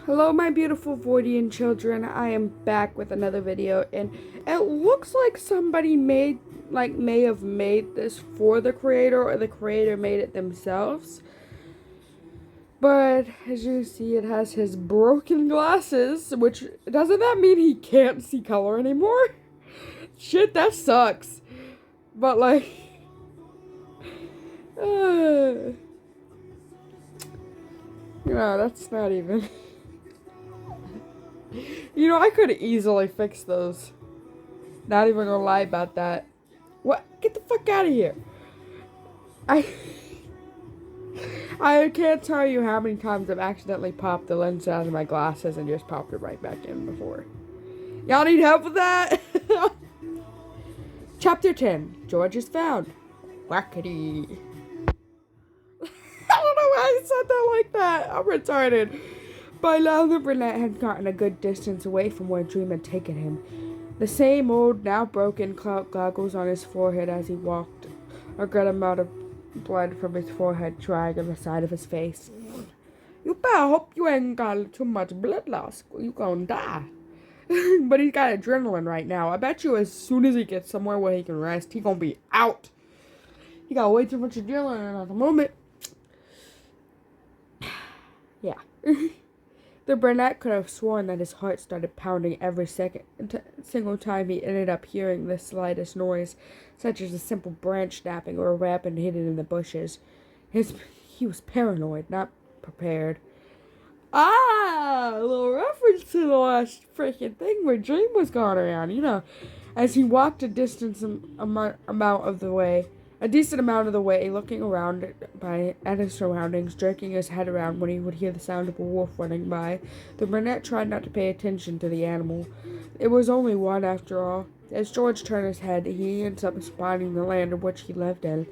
Hello my beautiful Voidian children, I am back with another video, and it looks like somebody may have made this for the creator, or the creator made it themselves. But as you see, it has his broken glasses, which doesn't that mean he can't see color anymore? Shit, that sucks. But like, that's not even. I could easily fix those. Not even gonna lie about that. What? Get the fuck out of here. I I can't tell you how many times I've accidentally popped the lens out of my glasses and just popped it right back in before. Y'all need help with that? Chapter 10. George is found. Wackety. I don't know why I said that like that. I'm retarded. By now, the brunette had gotten a good distance away from where Dream had taken him. The same old, now broken clout goggles on his forehead as he walked, a good amount of blood from his forehead drying on the side of his face. You better hope you ain't got too much blood loss. You gonna die. But he's got adrenaline right now. I bet you as soon as he gets somewhere where he can rest, he gonna be out. He got way too much adrenaline at the moment. Yeah. The brunette could have sworn that his heart started pounding every single time he ended up hearing the slightest noise, such as a simple branch snapping or a rabbit hidden in the bushes. He was paranoid, not prepared. A little reference to the last freaking thing where Dream was going around, as he walked a decent amount of the way, looking around at his surroundings, jerking his head around when he would hear the sound of a wolf running by. The brunette tried not to pay attention to the animal. It was only one, after all. As George turned his head, he ends up spotting the land in which he lived in.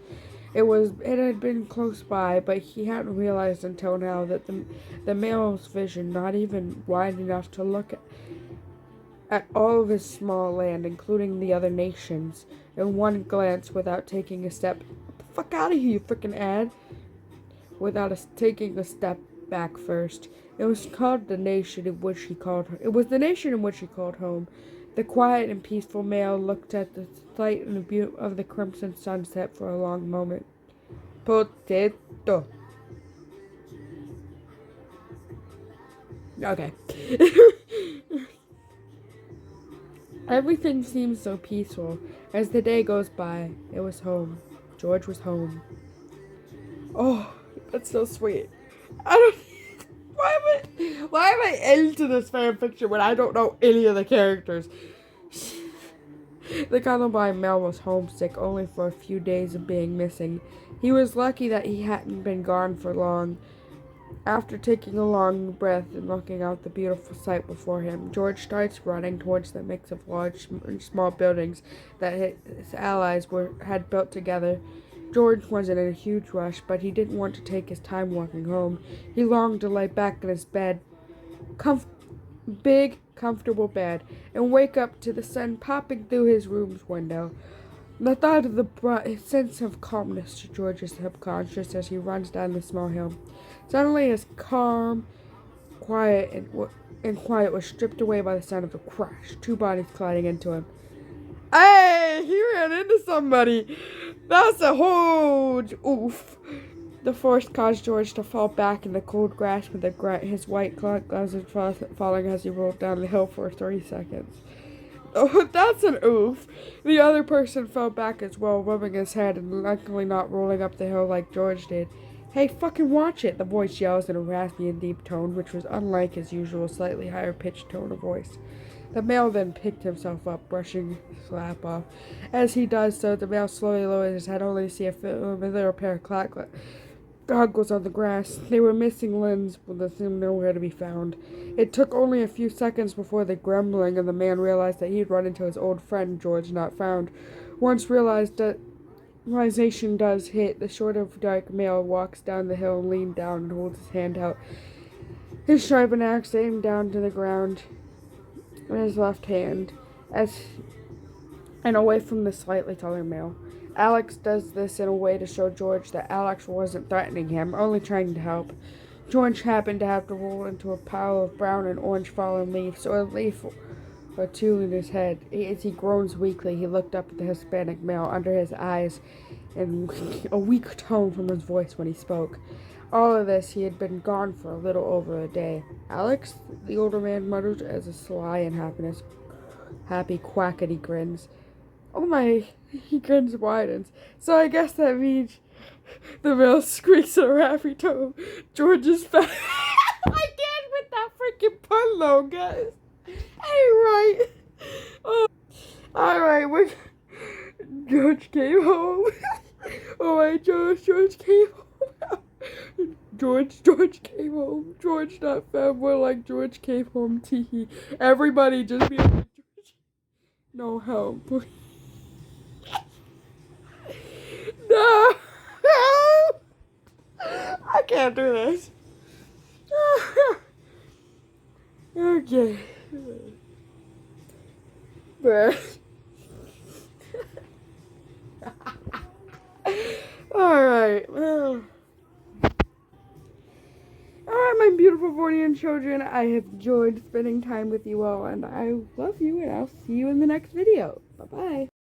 It had been close by, but he hadn't realized until now that the male's vision, not even wide enough to look at all of his small land, including the other nations, in one glance without taking a step. Get the fuck out of here, you freaking ad! Without taking a step back first. It was the nation in which he called home. The quiet and peaceful male looked at the sight and the beauty of the crimson sunset for a long moment. Potato. Okay. Everything seems so peaceful. As the day goes by, it was home. George was home. Oh, that's so sweet. Why am I into this fanfiction when I don't know any of the characters? The Columbine male was homesick only for a few days of being missing. He was lucky that he hadn't been gone for long. After taking a long breath and looking out the beautiful sight before him, George starts running towards the mix of large and small buildings that his allies had built together. George wasn't in a huge rush, but he didn't want to take his time walking home. He longed to lie back in his bed, big, comfortable bed, and wake up to the sun popping through his room's window. The thought of the sense of calmness to George's subconscious as he runs down the small hill. Suddenly, his calm, quiet was stripped away by the sound of a crash. Two bodies colliding into him. Hey, he ran into somebody. That's a huge oof. The force caused George to fall back in the cold grass with his white gloves falling as he rolled down the hill for 3 seconds. Oh, that's an oof. The other person fell back as well, rubbing his head and luckily not rolling up the hill like George did. Hey, fucking watch it, the voice yells in a raspy and deep tone, which was unlike his usual slightly higher-pitched tone of voice. The male then picked himself up, brushing his slap off. As he does so, the male slowly lowers his head, only to see a familiar pair of goggles on the grass. They were missing lenses, but seemed nowhere to be found. It took only a few seconds before the grumbling and the man realized that he'd run into his old friend, George Not Found. Once realization does hit, the short of dark male walks down the hill and leans down and holds his hand out. His sharpened axe aimed down to the ground in his left hand, and away from the slightly taller male. Alex does this in a way to show George that Alex wasn't threatening him, only trying to help. George happened to have to roll into a pile of brown and orange fallen leaves, or a leaf or two in his head. As he groans weakly, he looked up at the Hispanic male under his eyes and a weak tone from his voice when he spoke. All of this, he had been gone for a little over a day. Alex, the older man muttered as a sly and happy quackity grins. Oh my, he grins widens. So I guess that means the male squeaks in a raspy tone. George is fat. I can't with that freaking pun though, guys. Anyway. Alright, George came home. Oh my George came home. George came home. George not found, more like George came home. Teehee. Everybody just be like, George, no help, please. No. I can't do this. Okay. Alright. Alright, my beautiful Vornian children. I have enjoyed spending time with you all, and I love you, and I'll see you in the next video. Bye-bye.